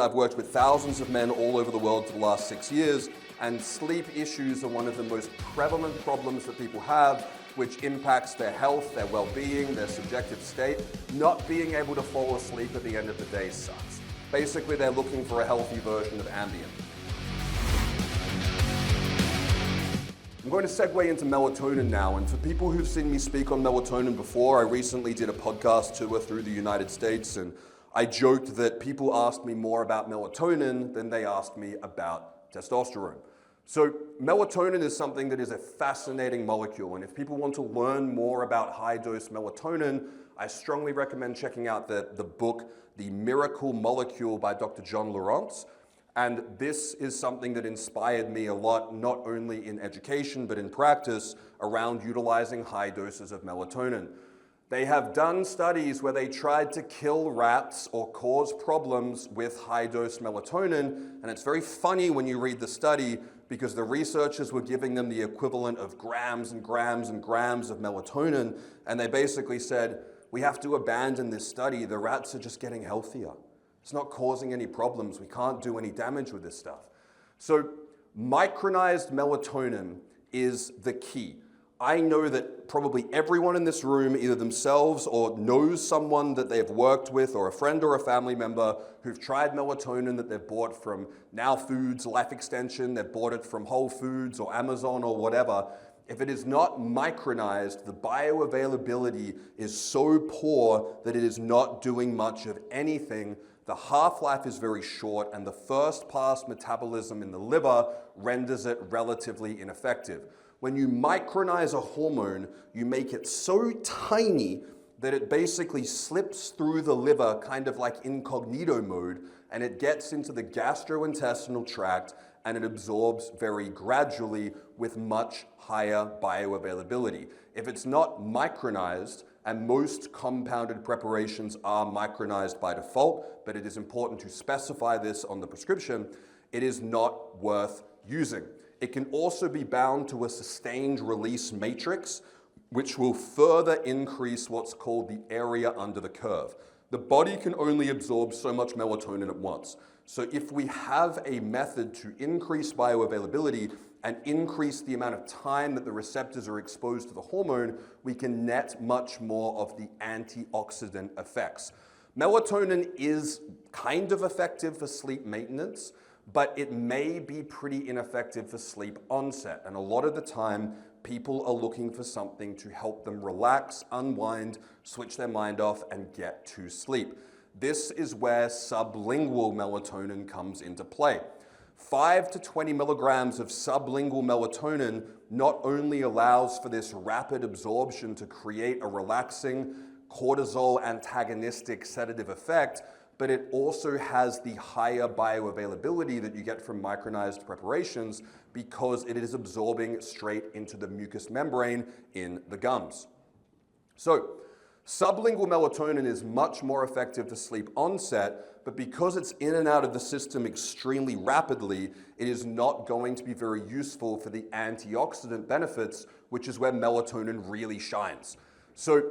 I've worked with thousands of men all over the world for the last 6 years, and sleep issues are one of the most prevalent problems that people have, which impacts their health, their well-being, their subjective state. Not being able to fall asleep at the end of the day sucks. Basically, they're looking for a healthy version of Ambien. I'm going to segue into melatonin now, and for people who've seen me speak on melatonin before, I recently did a podcast tour through the United States, and I joked that people asked me more about melatonin than they asked me about testosterone. So melatonin is something that is a fascinating molecule, and if people want to learn more about high-dose melatonin, I strongly recommend checking out the book, The Miracle Molecule by Dr. John Lawrence. And this is something that inspired me a lot, not only in education, but in practice around utilizing high doses of melatonin. They have done studies where they tried to kill rats or cause problems with high-dose melatonin, and it's very funny when you read the study because the researchers were giving them the equivalent of grams and grams and grams of melatonin, and they basically said, we have to abandon this study. The rats are just getting healthier. It's not causing any problems. We can't do any damage with this stuff. So micronized melatonin is the key. I know that probably everyone in this room, either themselves or knows someone that they've worked with or a friend or a family member who've tried melatonin that they've bought from Now Foods, Life Extension, they've bought it from Whole Foods or Amazon or whatever. If it is not micronized, the bioavailability is so poor that it is not doing much of anything. The half-life is very short, and the first-pass metabolism in the liver renders it relatively ineffective. When you micronize a hormone, you make it so tiny that it basically slips through the liver, kind of like incognito mode, and it gets into the gastrointestinal tract, and it absorbs very gradually with much higher bioavailability. If it's not micronized, and most compounded preparations are micronized by default, but it is important to specify this on the prescription, it is not worth using. It can also be bound to a sustained release matrix, which will further increase what's called the area under the curve. The body can only absorb so much melatonin at once. So if we have a method to increase bioavailability and increase the amount of time that the receptors are exposed to the hormone, we can net much more of the antioxidant effects. Melatonin is kind of effective for sleep maintenance, but it may be pretty ineffective for sleep onset. And a lot of the time, people are looking for something to help them relax, unwind, switch their mind off, and get to sleep. This is where sublingual melatonin comes into play. 5 to 20 milligrams of sublingual melatonin not only allows for this rapid absorption to create a relaxing, cortisol antagonistic sedative effect, but it also has the higher bioavailability that you get from micronized preparations because it is absorbing straight into the mucous membrane in the gums. So, sublingual melatonin is much more effective to sleep onset, but because it's in and out of the system extremely rapidly, it is not going to be very useful for the antioxidant benefits, which is where melatonin really shines. So,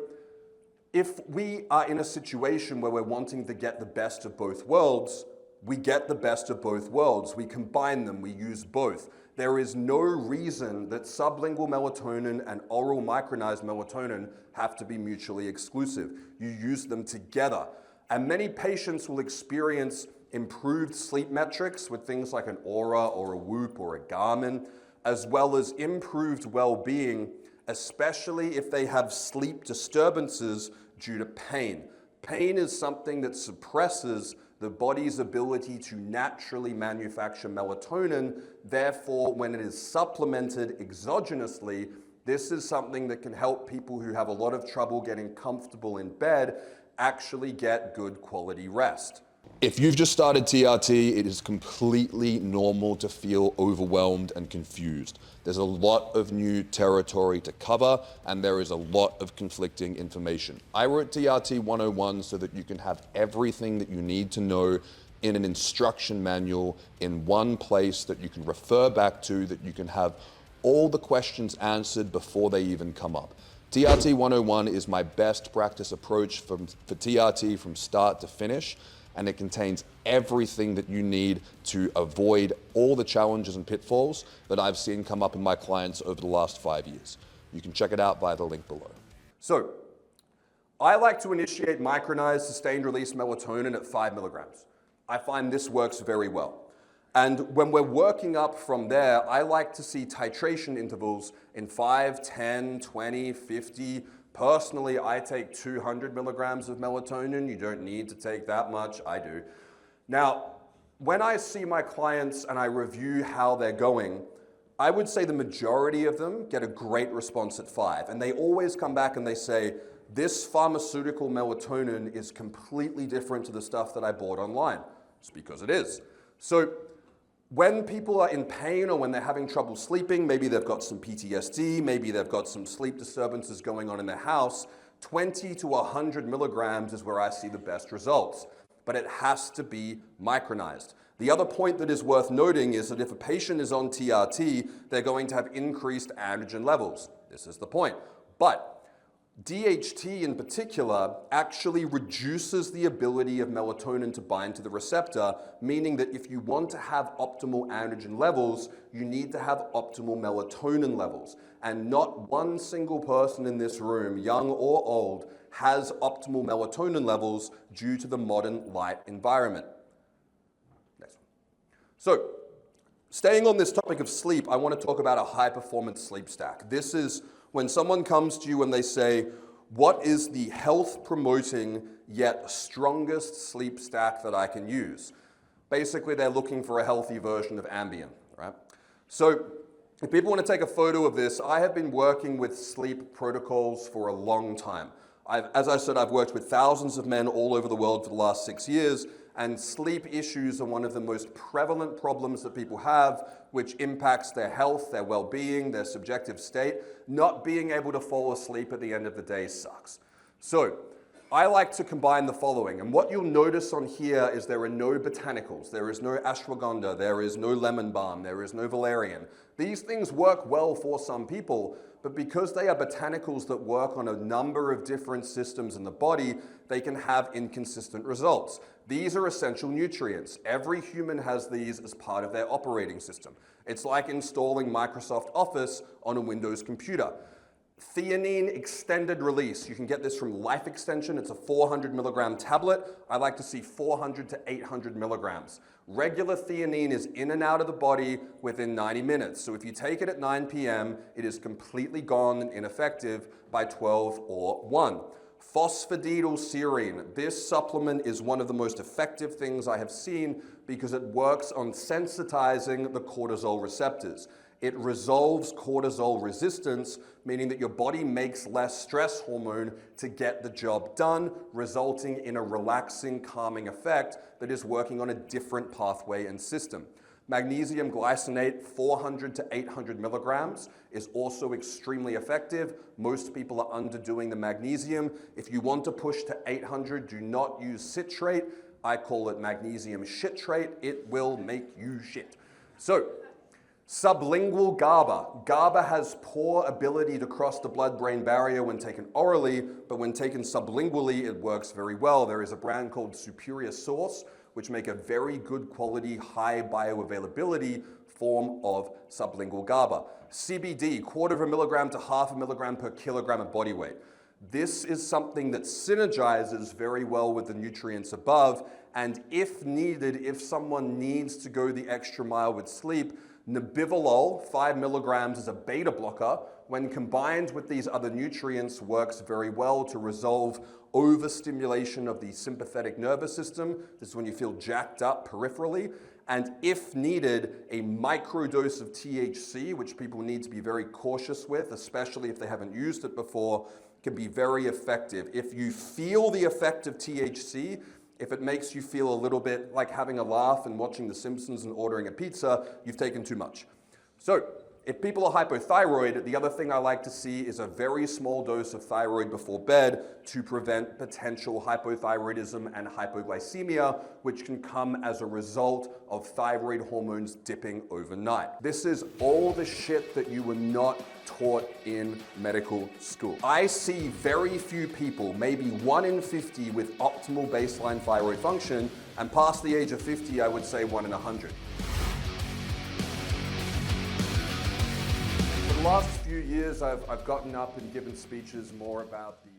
if we are in a situation where we're wanting to get the best of both worlds, we get the best of both worlds. We combine them, we use both. There is no reason that sublingual melatonin and oral micronized melatonin have to be mutually exclusive. You use them together. And many patients will experience improved sleep metrics with things like an Aura or a Whoop or a Garmin, as well as improved well-being, especially if they have sleep disturbances due to pain. Pain is something that suppresses the body's ability to naturally manufacture melatonin. Therefore, when it is supplemented exogenously, this is something that can help people who have a lot of trouble getting comfortable in bed actually get good quality rest. If you've just started TRT, it is completely normal to feel overwhelmed and confused. There's a lot of new territory to cover, and there is a lot of conflicting information. I wrote TRT 101 so that you can have everything that you need to know in an instruction manual in one place that you can refer back to, that you can have all the questions answered before they even come up. TRT 101 is my best practice approach for TRT from start to finish. and it contains everything that you need to avoid all the challenges and pitfalls that I've seen come up in my clients over the last 5 years. You can check it out via the link below. So, I like to initiate micronized sustained release melatonin at 5 milligrams. I find this works very well. And when we're working up from there, I like to see titration intervals in 5, 10, 20, 50. Personally, I take 200 milligrams of melatonin. You don't need to take that much. I do. Now, when I see my clients and I review how they're going, I would say the majority of them get a great response at 5. And they always come back and they say, this pharmaceutical melatonin is completely different to the stuff that I bought online. It's because it is. So when people are in pain or when they're having trouble sleeping, maybe they've got some PTSD, maybe they've got some sleep disturbances going on in their house, 20 to 100 milligrams is where I see the best results. But it has to be micronized. The other point that is worth noting is that if a patient is on TRT, they're going to have increased androgen levels. This is the point. But DHT in particular actually reduces the ability of melatonin to bind to the receptor, meaning that if you want to have optimal androgen levels, you need to have optimal melatonin levels. And not one single person in this room, young or old, has optimal melatonin levels due to the modern light environment. Next one. So, staying on this topic of sleep, I want to talk about a high-performance sleep stack. This is when someone comes to you and they say, what is the health-promoting yet strongest sleep stack that I can use? Basically, they're looking for a healthy version of Ambien, right? So if people want to take a photo of this, I have been working with sleep protocols for a long time. As I said, I've worked with thousands of men all over the world for the last 6 years, and sleep issues are one of the most prevalent problems that people have, which impacts their health, their well-being, their subjective state. Not being able to fall asleep at the end of the day sucks. So I like to combine the following, and what you'll notice on here is there are no botanicals, there is no ashwagandha, there is no lemon balm, there is no valerian. These things work well for some people, but because they are botanicals that work on a number of different systems in the body, they can have inconsistent results. These are essential nutrients. Every human has these as part of their operating system. It's like installing Microsoft Office on a Windows computer. Theanine extended release. You can get this from Life Extension. It's a 400 milligram tablet. I like to see 400 to 800 milligrams. Regular theanine is in and out of the body within 90 minutes. So if you take it at 9 p.m., it is completely gone and ineffective by 12 or 1. Phosphatidylserine. This supplement is one of the most effective things I have seen because it works on sensitizing the cortisol receptors. It resolves cortisol resistance, meaning that your body makes less stress hormone to get the job done, resulting in a relaxing, calming effect that is working on a different pathway and system. Magnesium glycinate, 400 to 800 milligrams, is also extremely effective. Most people are underdoing the magnesium. If you want to push to 800, do not use citrate. I call it magnesium shitrate. It will make you shit. So, sublingual GABA. GABA has poor ability to cross the blood-brain barrier when taken orally, but when taken sublingually, it works very well. There is a brand called Superior Source, which make a very good quality, high bioavailability form of sublingual GABA. CBD, 1/4 milligram to 1/2 milligram per kilogram of body weight. This is something that synergizes very well with the nutrients above, and if needed, if someone needs to go the extra mile with sleep, Nebivolol, 5 milligrams, is a beta blocker. When combined with these other nutrients, works very well to resolve overstimulation of the sympathetic nervous system. This is when you feel jacked up peripherally. And if needed, a microdose of THC, which people need to be very cautious with, especially if they haven't used it before, can be very effective. If you feel the effect of THC, if it makes you feel a little bit like having a laugh and watching The Simpsons and ordering a pizza, you've taken too much. So, if people are hypothyroid, the other thing I like to see is a very small dose of thyroid before bed to prevent potential hypothyroidism and hypoglycemia, which can come as a result of thyroid hormones dipping overnight. This is all the shit that you were not taught in medical school. I see very few people, maybe 1 in 50, with optimal baseline thyroid function And past the age of 50, I would say 1 in 100. For the last few years, I've gotten up and given speeches more about the